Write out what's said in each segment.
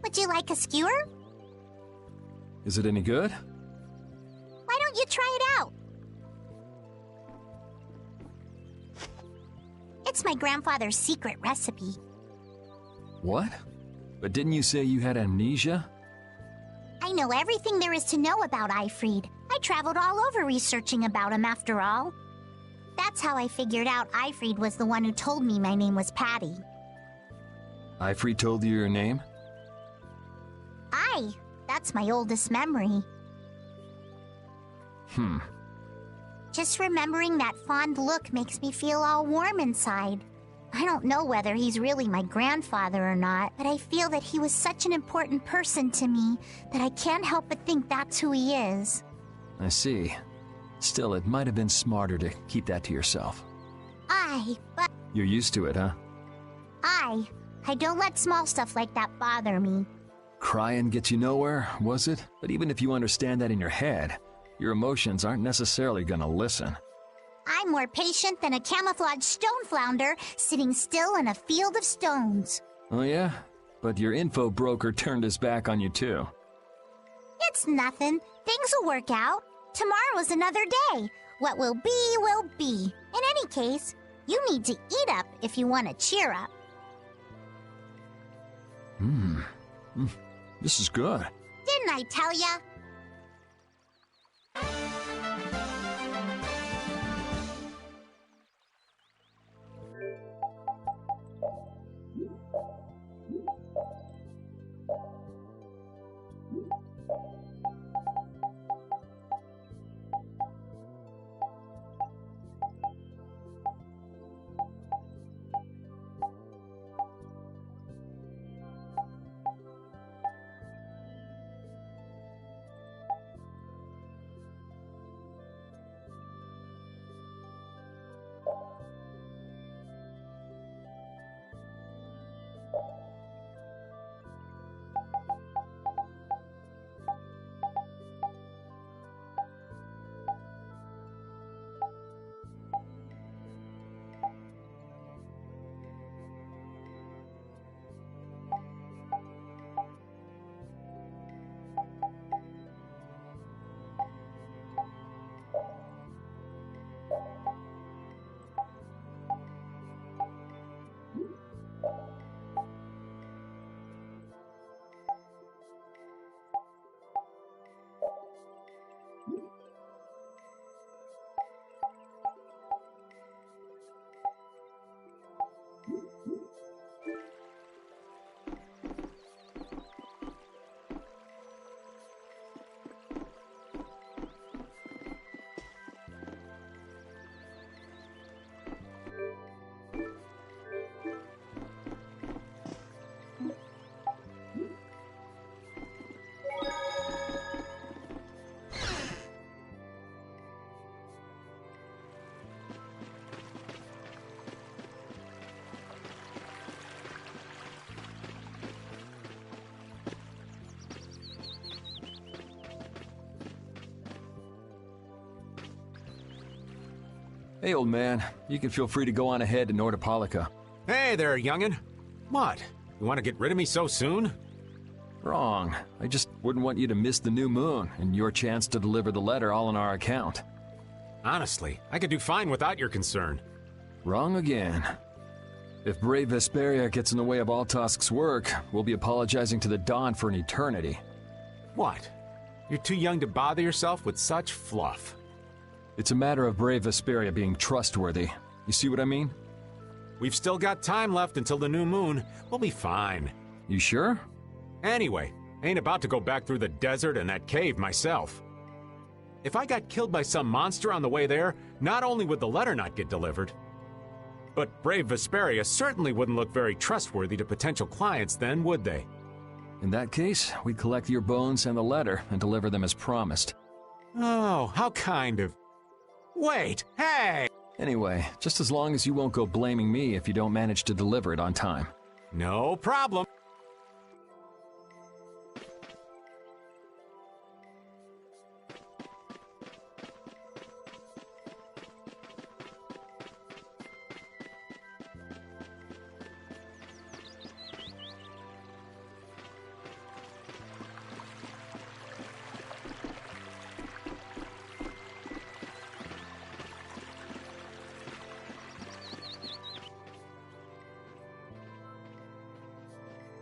Would you like a skewer? Is it any good? Why don't you try it out? It's my grandfather's secret recipe. What? But didn't you say you had amnesia? I know everything there is to know about Eifried. I traveled all over researching about him after all. That's how I figured out Eifried was the one who told me my name was Patty. Eifried told you your name? That's my oldest memory. Just remembering that fond look makes me feel all warm inside. I don't know whether he's really my grandfather or not, but I feel that he was such an important person to me that I can't help but think that's who he is. I see. Still, it might have been smarter to keep that to yourself. But You're used to it, huh? I don't let small stuff like that bother me. Crying gets you nowhere, was it? But even if you understand that in your head, your emotions aren't necessarily gonna listen. I'm more patient than a camouflaged stone flounder sitting still in a field of stones. Oh yeah? But your info broker turned his back on you too. It's nothing. Things will work out. Tomorrow's another day. What will be, will be. In any case, you need to eat up if you want to cheer up. This is good. Didn't I tell ya? Hey, old man. You can feel free to go on ahead to Nordopolica. Hey there, youngin'. What? You want to get rid of me so soon? Wrong. I just wouldn't want you to miss the new moon and your chance to deliver the letter all on our account. Honestly, I could do fine without your concern. Wrong again. If brave Vesperia gets in the way of Altosk's work, we'll be apologizing to the Dawn for an eternity. What? You're too young to bother yourself with such fluff. It's a matter of brave Vesperia being trustworthy. You see what I mean? We've still got time left until the new moon. We'll be fine. You sure? Anyway, ain't about to go back through the desert and that cave myself. If I got killed by some monster on the way there, not only would the letter not get delivered, but brave Vesperia certainly wouldn't look very trustworthy to potential clients then, would they? In that case, we'd collect your bones and the letter and deliver them as promised. Oh, how kind of... Wait, hey! Anyway, just as long as you won't go blaming me if you don't manage to deliver it on time. No problem.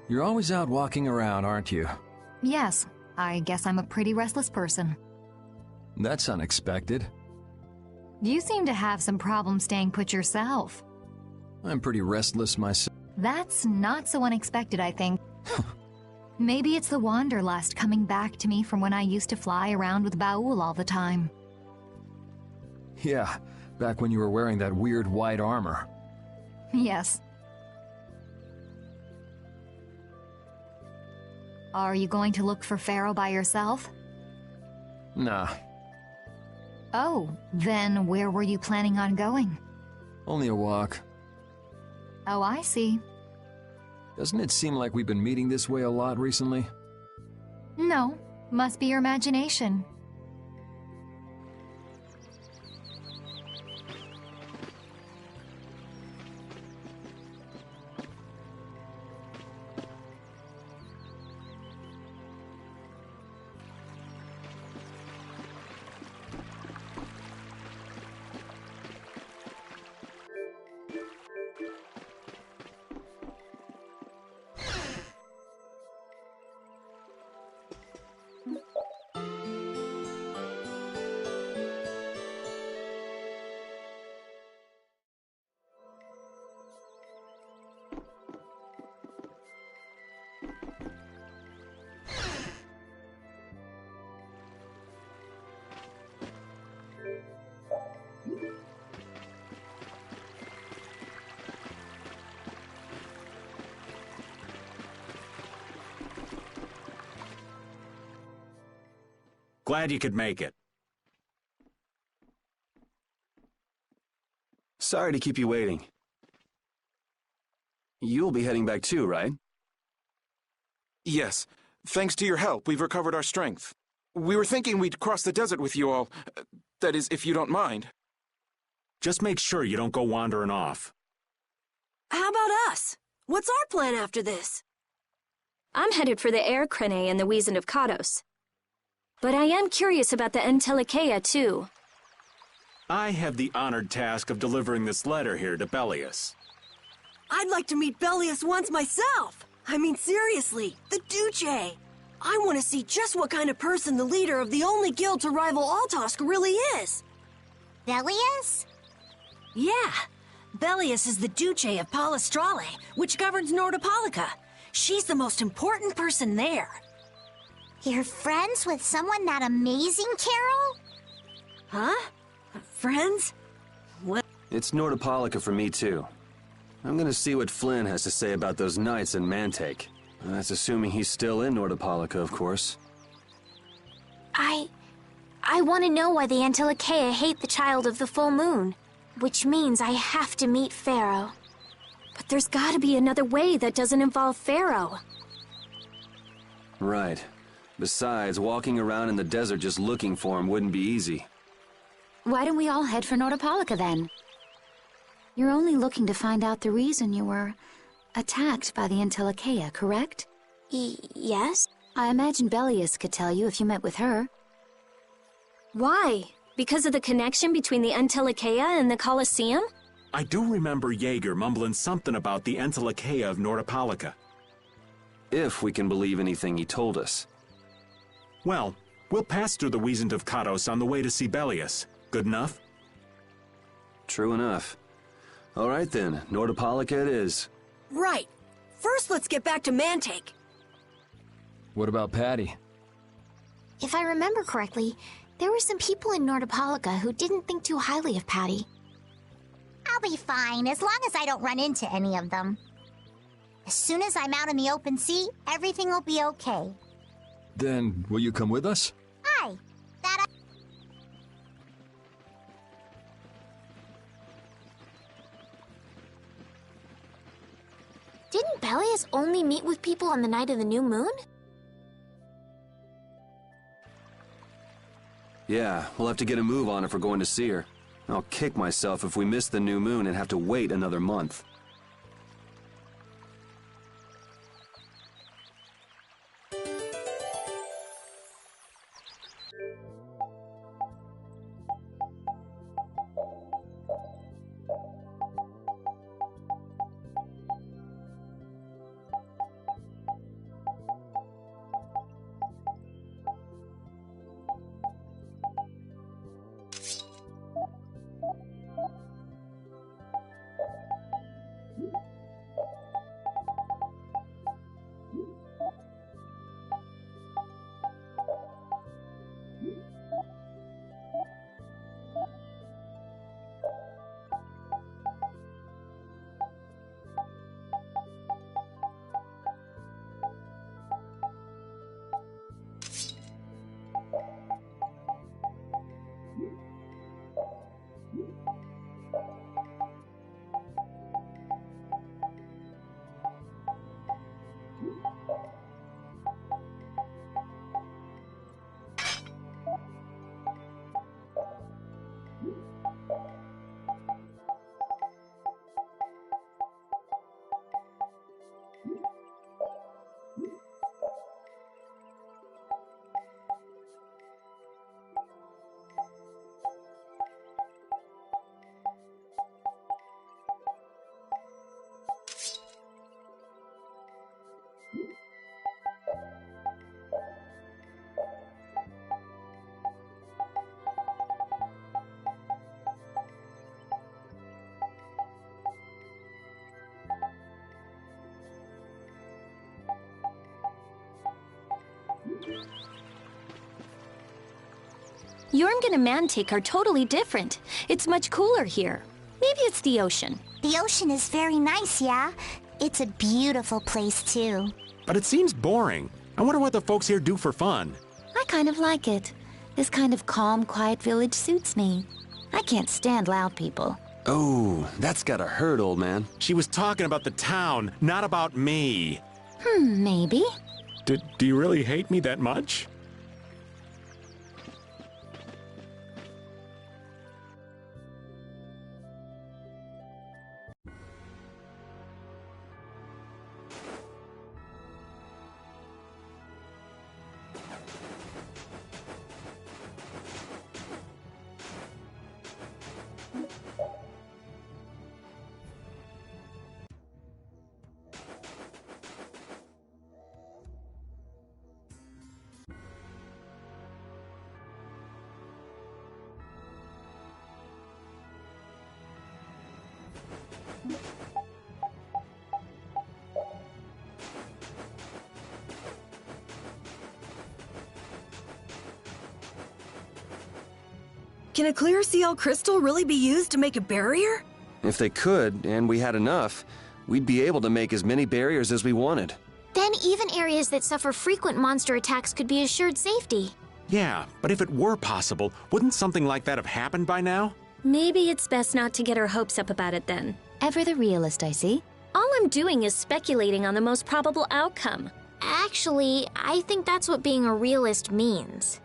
You're always out walking around, aren't you? Yes, I guess I'm a pretty restless person. That's unexpected. You seem to have some problems staying put yourself. I'm pretty restless myself. That's not so unexpected, I think. Maybe it's the wanderlust coming back to me from when I used to fly around with Baul all the time. Yeah, back when you were wearing that weird white armor. Yes. Are you going to look for Pharaoh by yourself? Nah, Oh, then where were you planning on going? only a walk. Oh, I see. Doesn't it seem like we've been meeting this way a lot recently? No, must be your imagination. Glad you could make it. Sorry to keep you waiting. You'll be heading back too, right? Yes. Thanks to your help, we've recovered our strength. We were thinking we'd cross the desert with you all. That is, if you don't mind. Just make sure you don't go wandering off. How about us? What's our plan after this? I'm headed for the Air Crane and the Wizened of Kados. But I am curious about the Entelikeia, too. I have the honored task of delivering this letter here to Belius. I'd like to meet Belius once myself. I mean, seriously, the Duce. I want to see just what kind of person the leader of the only guild to rival Altosk really is. Belius? Yeah, Belius is the Duce of Palestrale, which governs Nordopolica. She's the most important person there. You're friends with someone that amazing, Carol? Huh? Friends? What? It's Nordopolica for me too. I'm gonna see what Flynn has to say about those knights in Mantake. That's assuming he's still in Nordopolica, of course. I want to know why the Entelikeia hate the child of the full moon, which means I have to meet Pharaoh. But there's gotta be another way that doesn't involve Pharaoh. Right. Besides, walking around in the desert just looking for him wouldn't be easy. Why don't we all head for Nordopolica then? You're only looking to find out the reason you were attacked by the Entelikeia, correct? Yes? I imagine Belius could tell you if you met with her. Why? Because of the connection between the Entelikeia and the Colosseum? I do remember Jaeger mumbling something about the Entelikeia of Nordopolica. If we can believe anything he told us. Well, we'll pass through the Wizened of Kados on the way to see Belius. Good enough? True enough. All right then, Nordopolica it is. Right. First, let's get back to Mantake. What about Patty? If I remember correctly, there were some people in Nordopolica who didn't think too highly of Patty. I'll be fine, as long as I don't run into any of them. As soon as I'm out in the open sea, everything will be okay. Then, will you come with us? Hi. That Didn't Belius only meet with people on the night of the new moon? Yeah, we'll have to get a move on if we're going to see her. I'll kick myself if we miss the new moon and have to wait another month. Jormungand and Mantake are totally different. It's much cooler here. Maybe it's the ocean. The ocean is very nice, yeah? It's a beautiful place, too. But it seems boring. I wonder what the folks here do for fun. I kind of like it. This kind of calm, quiet village suits me. I can't stand loud people. Oh, that's gotta hurt, old man. She was talking about the town, not about me. Maybe. Do you really hate me that much? Can a clear CL crystal really be used to make a barrier? If they could, and we had enough, we'd be able to make as many barriers as we wanted. Then even areas that suffer frequent monster attacks could be assured safety. Yeah, but if it were possible, wouldn't something like that have happened by now? Maybe it's best not to get our hopes up about it then. Ever the realist, I see. All I'm doing is speculating on the most probable outcome. Actually, I think that's what being a realist means.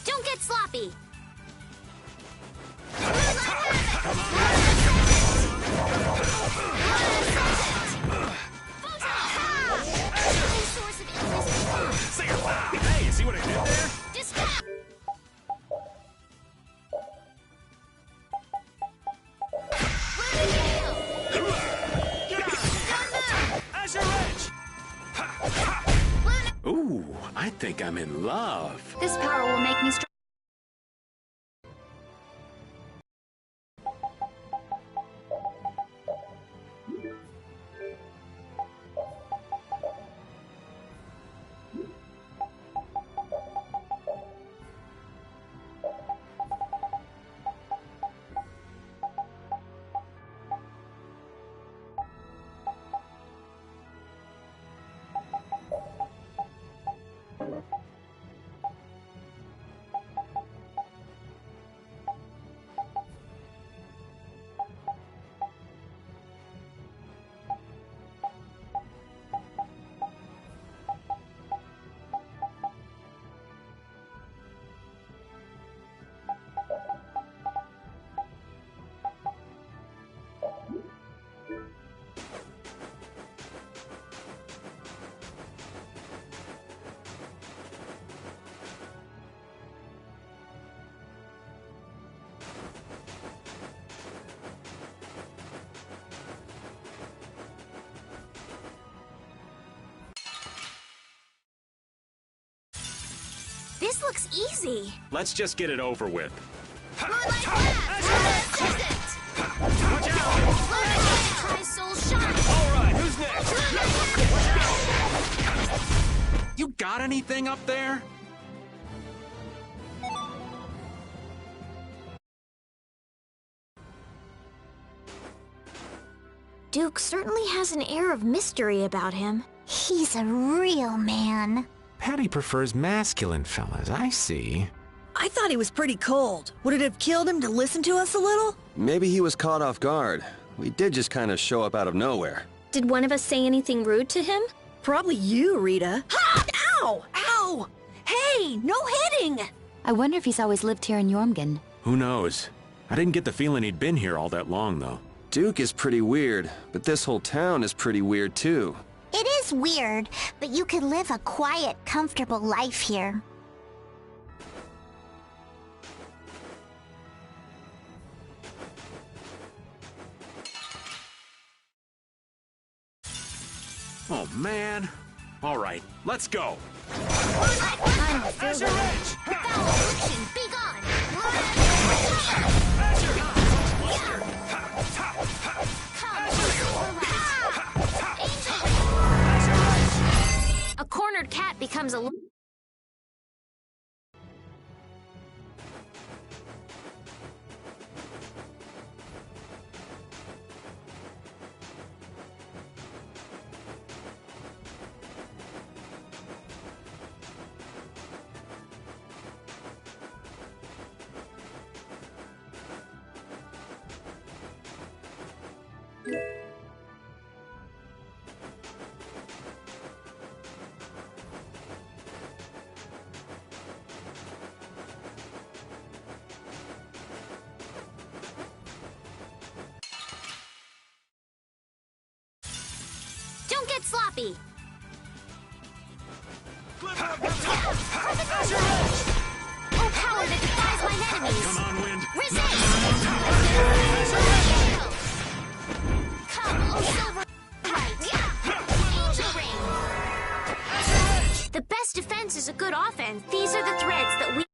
Don't get sloppy! Hey, you see what I did there? Ooh, I think I'm in love. This power will make me strong. This looks easy. Let's just get it over with. Moonlight Blast! Watch out! Try Soul Shine! All right, who's next? You got anything up there? Duke certainly has an air of mystery about him. He's a real man. Patty prefers masculine fellas, I see. I thought he was pretty cold. Would it have killed him to listen to us a little? Maybe he was caught off guard. We did just kind of show up out of nowhere. Did one of us say anything rude to him? Probably you, Rita. Ha! Ow! Ow! Hey, no hitting! I wonder if he's always lived here in Jormungand. Who knows? I didn't get the feeling he'd been here all that long, though. Duke is pretty weird, but this whole town is pretty weird, too. It is weird, but you could live a quiet, comfortable life here. Oh, man. All right, let's go. Azure Edge! Foul affliction, be gone! A cornered cat becomes a... Don't get sloppy! Oh, power that defies my enemies! Come on, Wind. Resist! Come, oh silver right! Angel ring! The best defense is a good offense. These are the threads that we...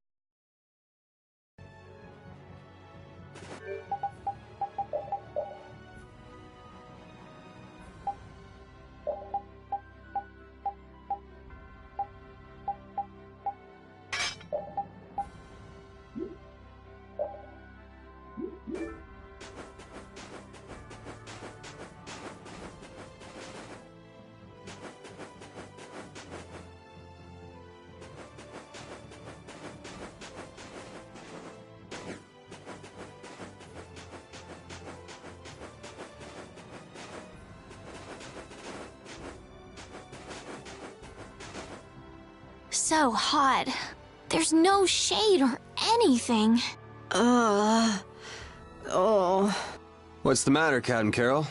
So hot. There's no shade or anything. Oh. What's the matter, Captain Carol?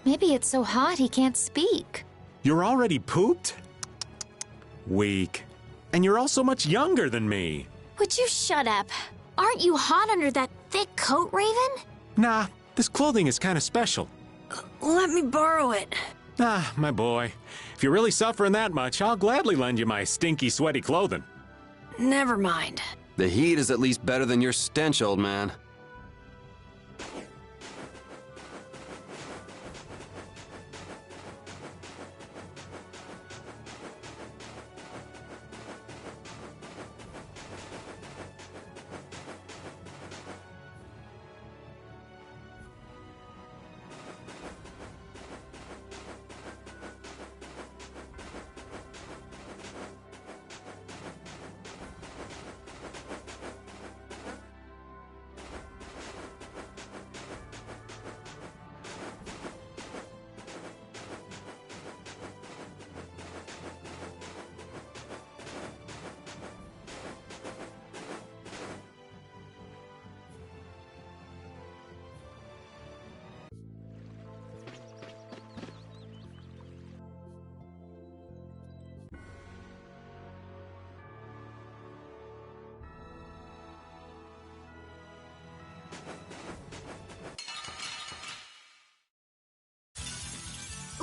Maybe it's so hot he can't speak. You're already pooped? Weak. And you're also much younger than me. Would you shut up? Aren't you hot under that thick coat, Raven? Nah, this clothing is kind of special. Let me borrow it. Ah, my boy. If you're really suffering that much, I'll gladly lend you my stinky, sweaty clothing. Never mind. The heat is at least better than your stench, old man.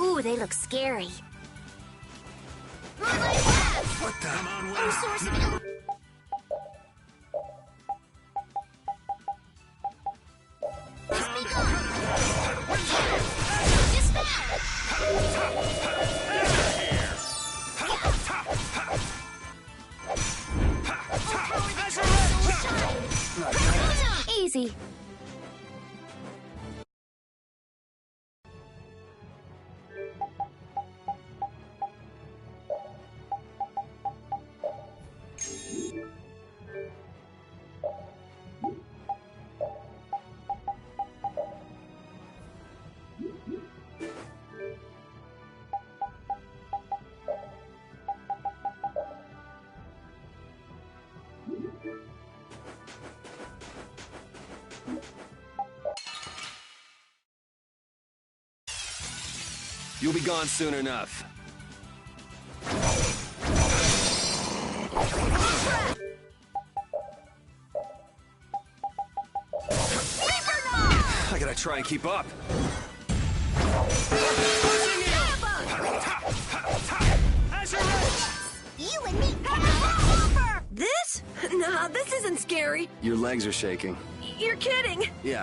Ooh, they look scary. What the? Come on, Oh, source of ill... Easy. You'll be gone soon enough. I gotta try and keep up. isn't scary. Your legs are shaking. You're kidding. Yeah.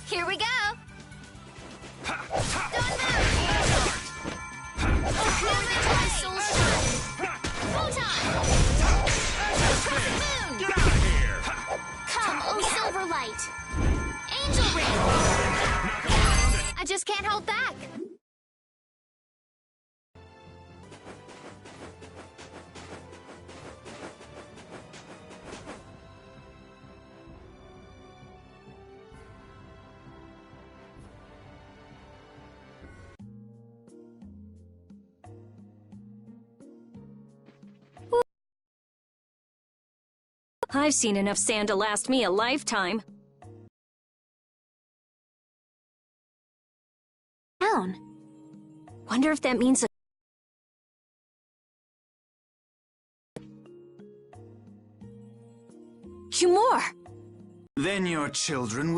Here we go. Come, oh silver light. Angel ring. I just can't hold back. I've seen enough sand to last me a lifetime. Down. Wonder if that means Humor! Then your children will